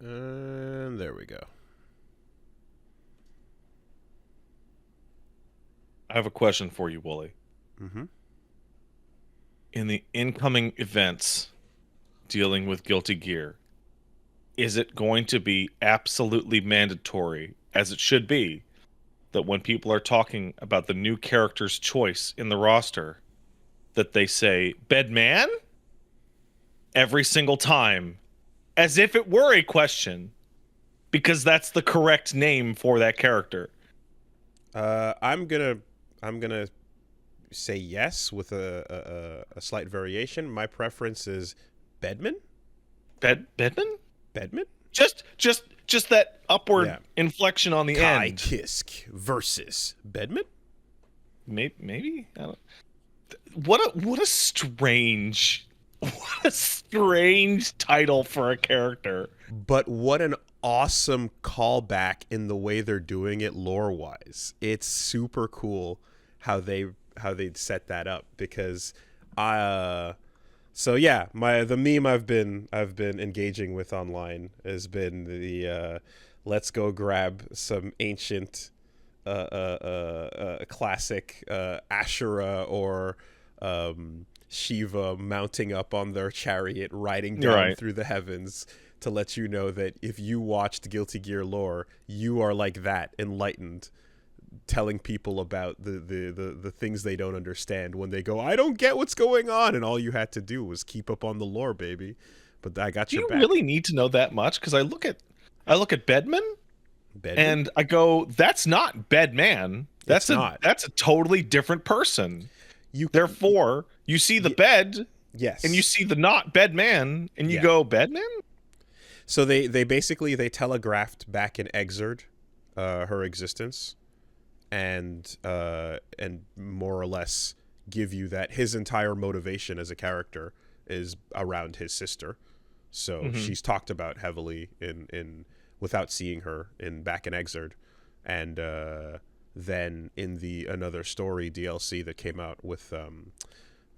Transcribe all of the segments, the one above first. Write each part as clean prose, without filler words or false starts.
And there we go. I have a question for you, Wooly. Mm-hmm. In the incoming events dealing with Guilty Gear, is it going to be absolutely mandatory, as it should be, that when people are talking about the new character's choice in the roster, that they say Bedman every single time, as if it were a question, because that's the correct name for that character? I'm gonna say yes with a slight variation. My preference is Bedman. Bedman? Bedman. Just that upward Yeah. inflection on the Kai end. Kisk versus Bedman. Maybe? I don't... What a strange title for a character. But what an awesome callback in the way they're doing it lore wise. It's super cool how they set that up because so yeah, the meme I've been engaging with online has been the let's go grab some ancient classic Asherah or Shiva mounting up on their chariot riding You're down right. through the heavens to let you know that if you watched Guilty Gear lore, you are like that, enlightened, telling people about the things they don't understand when they go, I don't get what's going on, and all you had to do was keep up on the lore, baby. But I got Do your you back. really need to know that much? Because I look at Bedman Bedman? and I go, that's not Bedman. It's not. That's a totally different person. You Therefore, you see the bed yes, and you see the not Bedman and you Yeah. go, Bedman? So they basically they telegraphed back in Exerd her existence, and more or less give you that his entire motivation as a character is around his sister. So she's talked about heavily in without seeing her in back in Exerd, and then in the another story DLC that came out with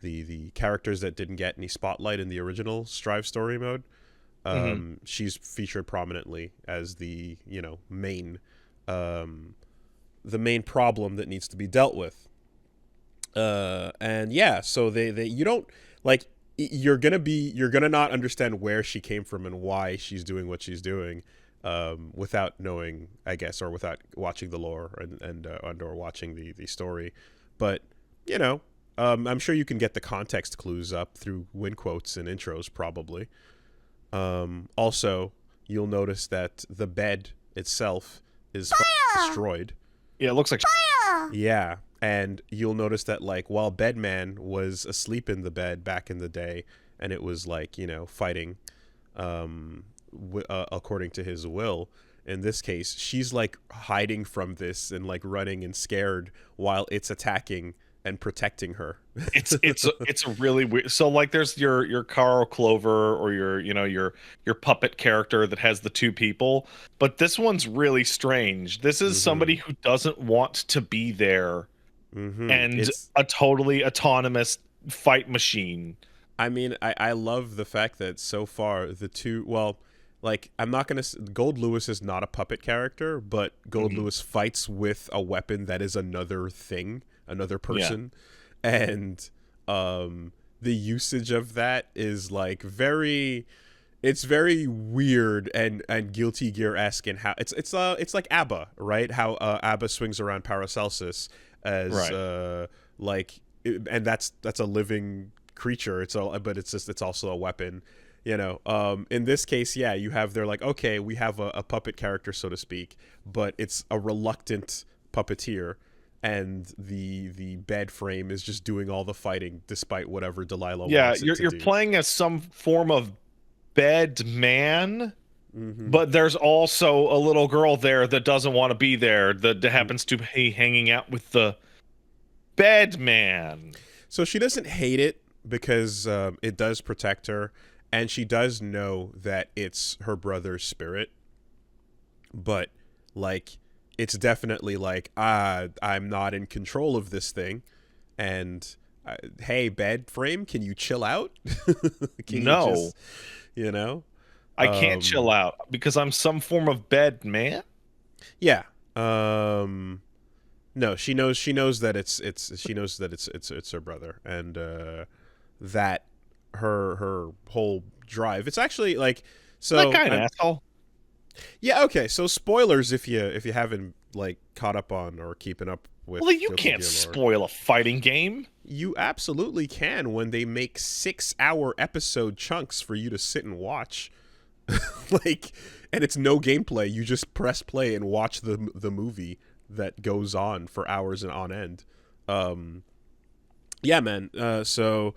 the characters that didn't get any spotlight in the original Strive story mode. She's featured prominently as the main the main problem that needs to be dealt with. And yeah, so they you don't like you're gonna not understand where she came from and why she's doing what she's doing without knowing, I guess, or without watching the lore and or watching the story. But I'm sure you can get the context clues up through win quotes and intros probably. Also, you'll notice that the bed itself is destroyed. Yeah, it looks like Yeah, and you'll notice that like while Bedman was asleep in the bed back in the day, and it was like fighting, according to his will. In this case, she's like hiding from this and like running and scared while it's attacking and protecting her. it's a really weird. So like there's your Carl Clover or your puppet character that has the two people, but this one's really strange. This is somebody who doesn't want to be there and It's a totally autonomous fight machine. I mean, I love the fact that so far the two, well, like I'm not gonna Gold Lewis is not a puppet character, but Gold Lewis fights with a weapon that is another thing, another person, and the usage of that is like it's very weird and Guilty Gear-esque in how it's like ABBA, right? How ABBA swings around Paracelsus as and that's a living creature. But it's also a weapon. In this case, yeah, you have they're like, okay, we have a puppet character, so to speak, but it's a reluctant puppeteer, and the bed frame is just doing all the fighting despite whatever Delilah wants it to you're do. playing as some form of bed man, but there's also a little girl there that doesn't want to be there that happens to be hanging out with the bed man. So she doesn't hate it because it does protect her, and she does know that it's her brother's spirit. But like, it's definitely like, I'm not in control of this thing, and hey, bed frame, can you chill out? Can No. you just, you know? I can't chill out because I'm some form of bed man. Yeah. No, she knows that she knows that it's her brother, and that her whole drive. It's actually like, That so guy an I'm asshole. yeah, okay. So spoilers if you haven't like caught up on or keeping up Well, with you Guilty can't Gear lore. spoil a fighting game. You absolutely can when they make 6-hour episode chunks for you to sit and watch. Like, and it's no gameplay. You just press play and watch the movie that goes on for hours and on end. Um, yeah, man. So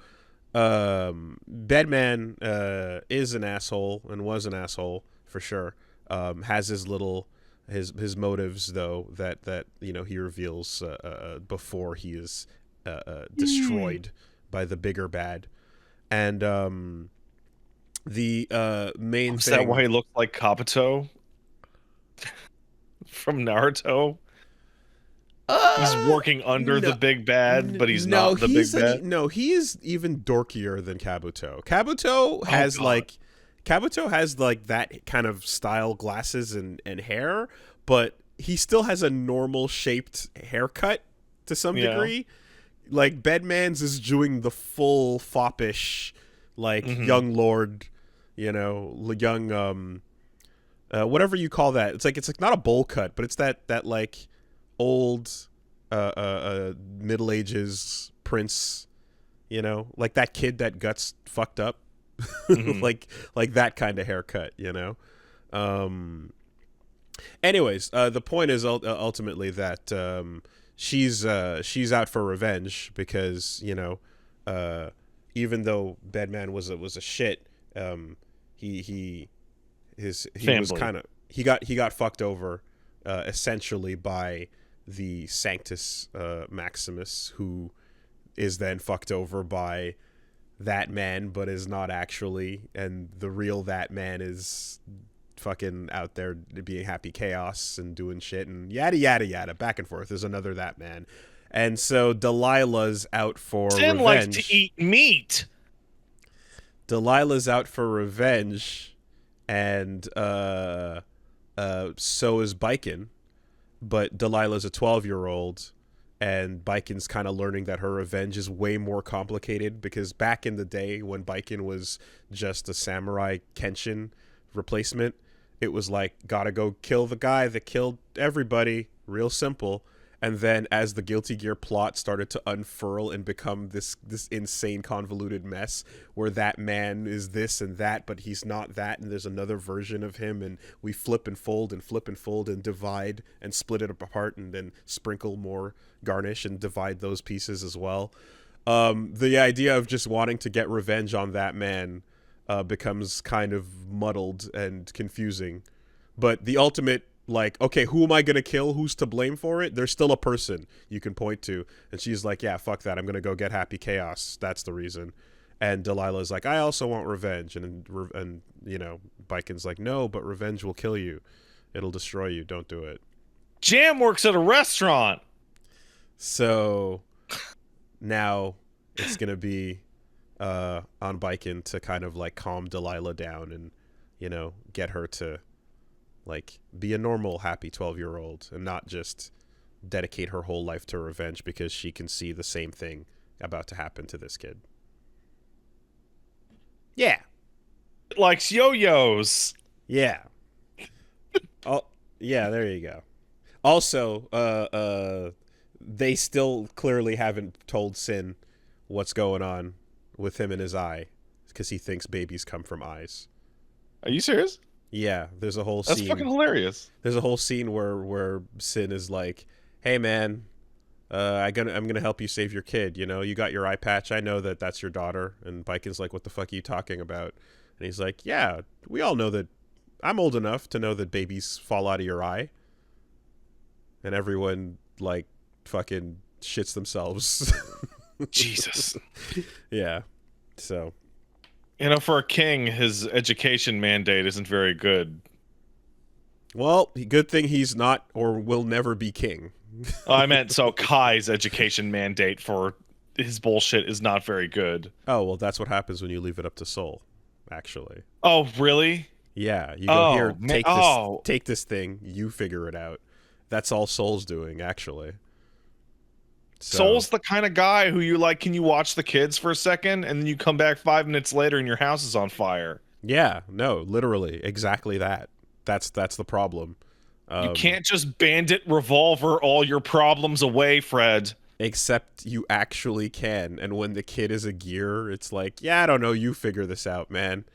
Bedman is an asshole and was an asshole for sure. Has his little his motives though that he reveals before he is destroyed by the bigger bad, and the main Is that why thing. he looks like Kabuto from Naruto? He's working under No, the big bad, but he's no, not the big bad. he is even dorkier than Kabuto. Kabuto Oh has god. like that kind of style glasses and hair, but he still has a normal shaped haircut to some Yeah. degree. Like Bedman's is doing the full foppish, like Hmm. young lord, young whatever you call that. It's like not a bowl cut, but it's that like old Middle Ages prince, like that kid that guts fucked up, Hmm. like that kind of haircut. Um, Anyways, the point is ultimately that she's out for revenge because uh, even though Bedman was a shit, he he was Family. kind of he got fucked over essentially by the Sanctus Maximus, who is then fucked over by that man, but is not actually, and the real that man is fucking out there being happy chaos and doing shit and yada yada yada back and forth. There's another that man, and so Delilah's out for Sin likes to revenge. eat meat. Delilah's out for revenge, and so is Biken, but Delilah's a 12-year-old, and Biken's kind of learning that her revenge is way more complicated because back in the day when Biken was just a samurai Kenshin replacement, it was like, gotta go kill the guy that killed everybody, real simple. And then as the Guilty Gear plot started to unfurl and become this insane convoluted mess where that man is this and that, but he's not that, and there's another version of him, and we flip and fold and flip and fold and divide and split it apart and then sprinkle more garnish and divide those pieces as well. The idea of just wanting to get revenge on that man becomes kind of muddled and confusing. But the ultimate, like, okay, who am I going to kill? Who's to blame for it? There's still a person you can point to. And she's like, yeah, fuck that. I'm going to go get Happy Chaos. That's the reason. And Delilah's like, I also want revenge. And Biken's like, no, but revenge will kill you. It'll destroy you. Don't do it. Jam works at a restaurant. So now it's going to be on Biken to kind of like calm Delilah down and, get her to like be a normal happy 12-year-old and not just dedicate her whole life to revenge because she can see the same thing about to happen to this kid. Yeah. It likes yo-yos. Yeah. Oh, yeah, there you go. Also, they still clearly haven't told Sin what's going on with him and his eye because he thinks babies come from eyes. Are you serious? Yeah, That's fucking hilarious. there's a whole scene where Sin is like, "Hey man, I'm gonna help you save your kid. You got your eye patch. I know that that's your daughter." And Biken's like, "What the fuck are you talking about?" And he's like, "Yeah, we all know that. I'm old enough to know that babies fall out of your eye." And everyone like fucking shits themselves. Jesus. Yeah. So For a king, his education mandate isn't very good. well, good thing he's not or will never be king. Oh, I meant so Kai's education mandate for his bullshit is not very good. Oh well, that's what happens when you leave it up to Soul. Actually. Oh, really? Yeah, you go Oh here, man. Oh, take this thing, you figure it out. That's all Soul's doing, actually. So Soul's the kind of guy who you like. Can you watch the kids for a second, and then you come back 5 minutes later, and your house is on fire? yeah, no, literally, exactly that. That's the problem. You Um, can't just bandit revolver all your problems away, Fred. except you actually can, and when the kid is a gear, it's like, yeah, I don't know, you figure this out, man.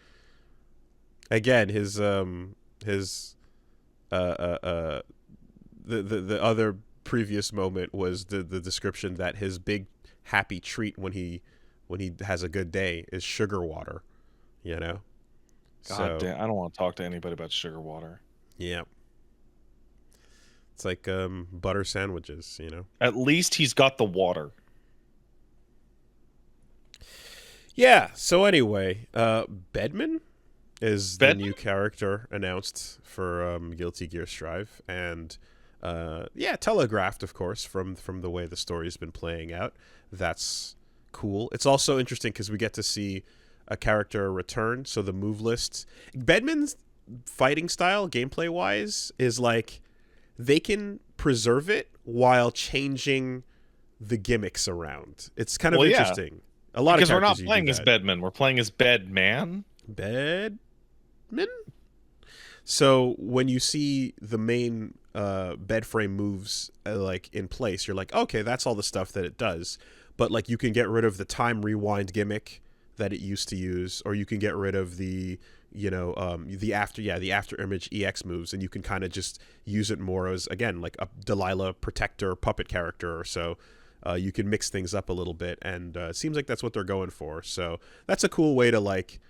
Again, his uh uh uh the other previous moment was the description that his big happy treat when he has a good day is sugar water, you know. God So damn, I don't want to talk to anybody about sugar water. yeah, it's like butter sandwiches, you know. At least he's got the water. Yeah. So anyway, Bedman is the new Bedman? character announced for Guilty Gear Strive, and yeah, telegraphed, of course, from the way the story's been playing out. That's cool. It's also interesting because we get to see a character return. So the move list, Bedman's fighting style, gameplay wise, is like they can preserve it while changing the gimmicks around. It's kind of Well, yeah, interesting. A lot of because we're not characters you do playing as that. Bedman. We're playing as Bedman. Bedman. So when you see the main bed frame moves like in place, you're like, okay, that's all the stuff that it does. But like you can get rid of the time rewind gimmick that it used to use, or you can get rid of the the after image EX moves, and you can kind of just use it more as, again, like a Delilah protector puppet character or so. You can mix things up a little bit, and it seems like that's what they're going for. So that's a cool way to, like,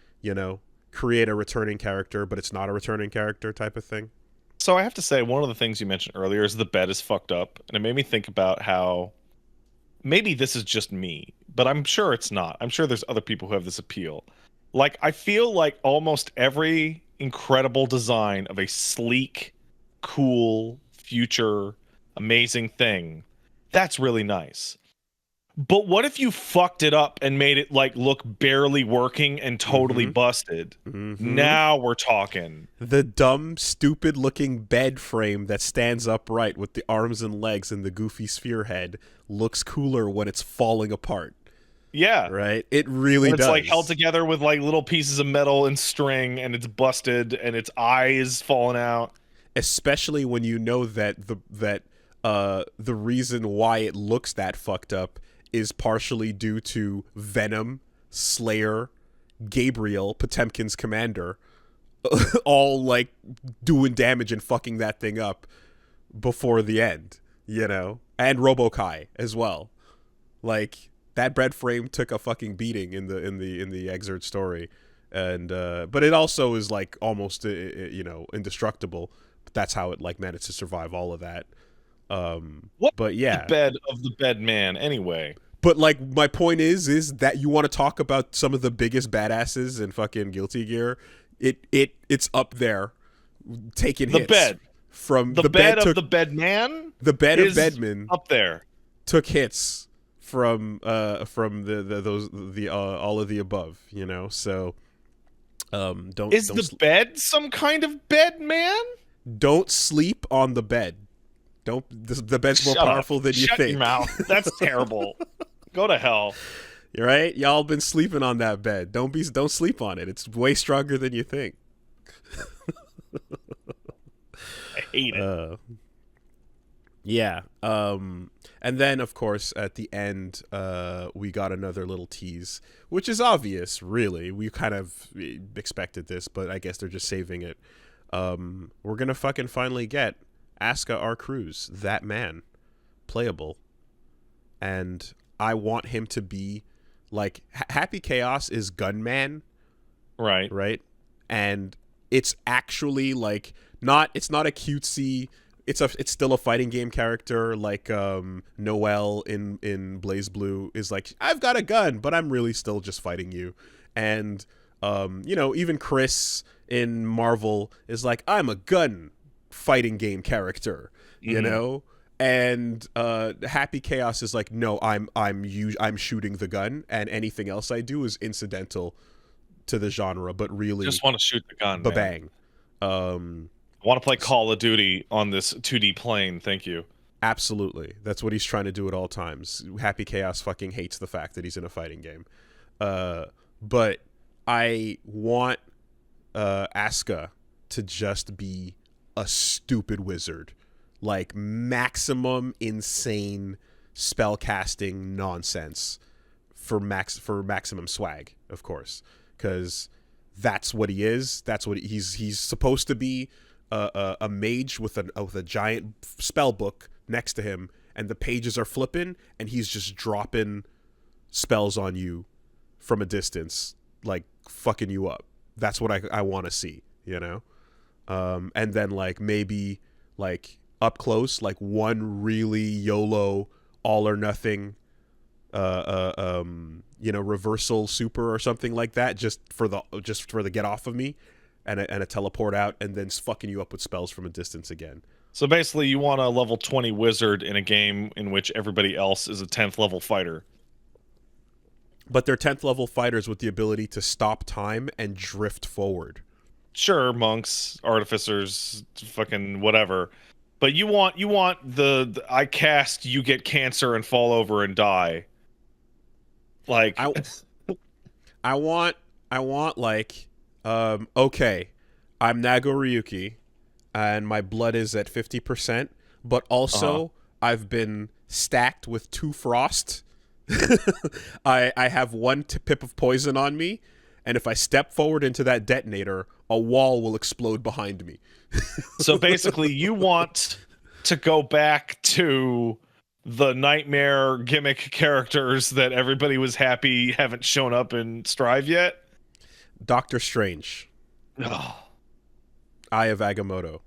create a returning character, but it's not a returning character type of thing. So I have to say, one of the things you mentioned earlier is the bed is fucked up, and it made me think about how maybe this is just me, but I'm sure it's not. I'm sure there's other people who have this appeal. Like, I feel like almost every incredible design of a sleek, cool, future, amazing thing, that's really nice. But what if you fucked it up and made it like look barely working and totally Mm-hmm. busted? Mm-hmm. Now we're talking. The dumb, stupid-looking bed frame that stands upright with the arms and legs and the goofy sphere head looks cooler when it's falling apart. Yeah. Right? It really When it's does. like held together with like little pieces of metal and string, and it's busted and its eye is falling out. Especially when you know that the reason why it looks that fucked up is partially due to Venom, Slayer, Gabriel, Potemkin's commander, all like doing damage and fucking that thing up before the end, and Robokai as well. Like, that bread frame took a fucking beating in the Exert story, and but it also is like almost indestructible. But that's how it like managed to survive all of that. What But the yeah, bed of the bed man anyway? but like my point is that you want to talk about some of the biggest badasses in fucking Guilty Gear. It's up there, taking The hits bed. from The bed of the bed man the bed of is Bedman up there. took hits from the all of the above, so don't Is the bed some kind of bed man? don't sleep on the bed. Don't the bed's more Shut powerful up. than you Shut think. your mouth. That's terrible. Go to hell. Right? Y'all been sleeping on that bed. Don't sleep on it. It's way stronger than you think. I hate it. Yeah. And then of course at the end we got another little tease, which is obvious, really. We kind of expected this, but I guess they're just saving it. We're going to fucking finally get Asuka R. Cruz, that man, playable. And I want him to be like Happy Chaos is Gunman, Right. And it's actually like it's not a cutesy, it's still a fighting game character, like Noelle in Blaze Blue is like, I've got a gun, but I'm really still just fighting you. And even Chris in Marvel is like, I'm a gun fighting game character, and Happy Chaos is like, no, I'm shooting the gun, and anything else I do is incidental to the genre, but really Just want to shoot the gun, ba man. bang. I want to play Call of Duty on this 2D plane. Thank you. Absolutely. That's what he's trying to do at all times. Happy Chaos fucking hates the fact that he's in a fighting game. But I want Asuka to just be a stupid wizard. Like maximum insane spellcasting nonsense for maximum swag, of course. Because that's what he is. That's what he's supposed to be, a mage with a giant spell book next to him, and the pages are flipping, and he's just dropping spells on you from a distance, like fucking you up. That's what I want to see, you know. And then like maybe like up close, like one really YOLO all or nothing, reversal super or something like that, just for the get off of me, and a teleport out, and then fucking you up with spells from a distance again. So basically, you want a level 20 wizard in a game in which everybody else is a 10th level fighter. But they're 10th level fighters with the ability to stop time and drift forward. Sure, monks, artificers, fucking whatever. But you want the I cast, you get cancer and fall over and die. Like I want like okay, I'm Nago Ryuki and my blood is at 50%, but also I've been stacked with 2 frost. I have 1 pip of poison on me, and if I step forward into that detonator, a wall will explode behind me. So basically, you want to go back to the nightmare gimmick characters that everybody was happy haven't shown up in Strive yet? Doctor Strange. Oh. Eye of Agamotto.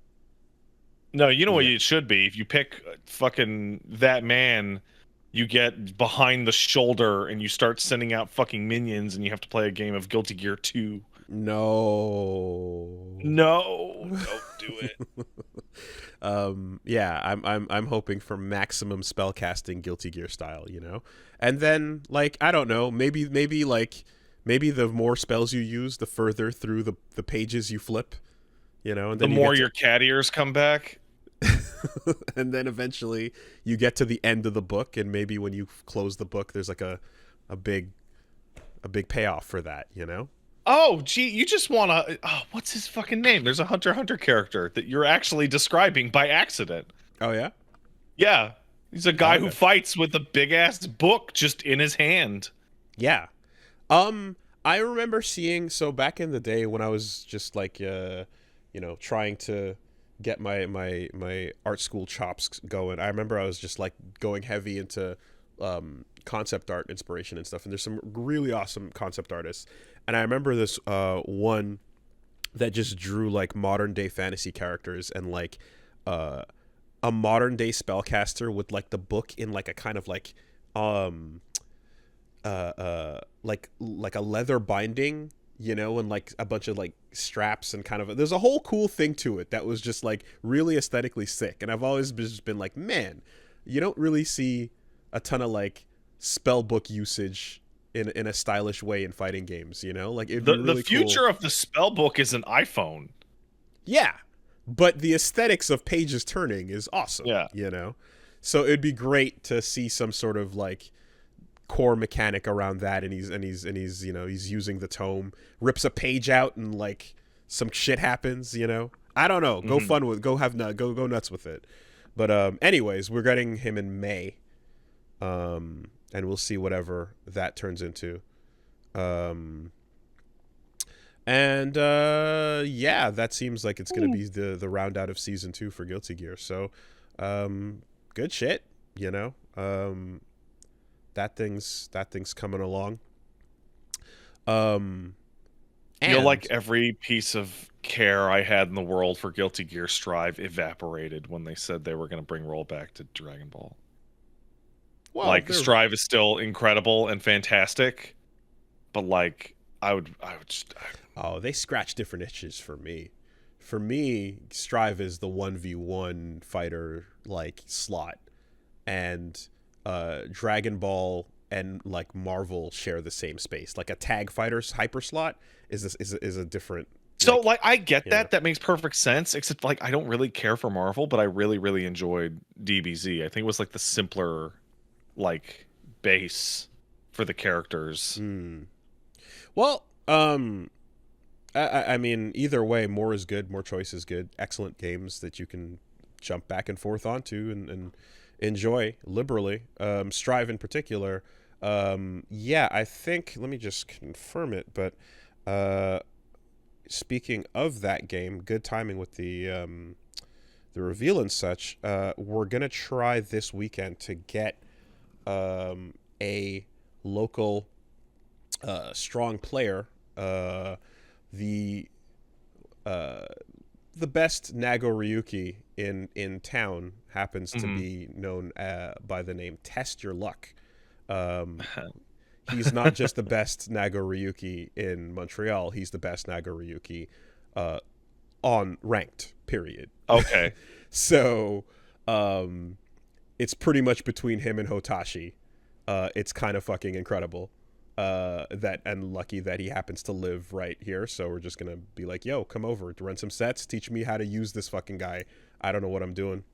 No, you know what it should be? If you pick fucking that man, you get behind the shoulder and you start sending out fucking minions, and you have to play a game of Guilty Gear 2. No, don't do it. Yeah, I'm hoping for maximum spellcasting Guilty Gear style, you know? And then like I don't know, maybe the more spells you use, the further through the pages you flip, you know, and then the more your cat ears come back. And then eventually you get to the end of the book, and maybe when you close the book there's like a big payoff for that, you know? Oh, gee, you just want to... Oh, what's his fucking name? There's a Hunter x Hunter character that you're actually describing by accident. Oh, yeah? Yeah. He's a guy who fights with a big-ass book just in his hand. Yeah. I remember seeing... So back in the day when I was just like, trying to get my art school chops going, I remember I was just like going heavy into concept art inspiration and stuff. And there's some really awesome concept artists. And I remember this one that just drew like modern day fantasy characters, and like a modern day spellcaster with like the book in like a kind of like like a leather binding, you know, and like a bunch of like straps, and kind of there's a whole cool thing to it that was just like really aesthetically sick. And I've always just been like, man, you don't really see a ton of like spell book usage in a stylish way in fighting games, you know? Like it'd be really the future cool. of the spell book is an iPhone. Yeah, but the aesthetics of pages turning is awesome. Yeah, you know. So it'd be great to see some sort of like core mechanic around that, and he's you know, he's using the tome, rips a page out, and like some shit happens. You know, I don't know. Go go nuts with it. But anyways, we're getting him in May. And we'll see whatever that turns into. Yeah, that seems like it's going to be the round out of season 2 for Guilty Gear. So, good shit, you know. That thing's coming along. I feel like every piece of care I had in the world for Guilty Gear Strive evaporated when they said they were going to bring rollback to Dragon Ball. Well, like Strive is still incredible and fantastic, but like I would just... Oh, they scratch different itches for me. For me, Strive is the 1v1 fighter like slot, and Dragon Ball and like Marvel share the same space. Like a tag fighter's hyper slot is a different So Like, like I get you know, that. That makes perfect sense. Except like I don't really care for Marvel, but I really, really enjoyed DBZ. I think it was like the simpler like base for the characters. hmm. Well, I mean, either way, more is good, more choice is good. Excellent games that you can jump back and forth onto and enjoy liberally. Strive in particular. Yeah, I think, let me just confirm it, but uh, speaking of that game, good timing with the reveal and such. We're gonna try this weekend to get a local strong player. The uh, the best Nago Ryuki in town happens to Hmm. be known by the name Test Your Luck. Um, he's not just the best Nago Ryuki in Montreal. He's the best Nago Ryuki uh, on ranked. Period. Okay. So it's pretty much between him and Hotashi. It's kind of fucking incredible. That and lucky that he happens to live right here. So we're just gonna be like, "Yo, come over, run some sets, teach me how to use this fucking guy. I don't know what I'm doing."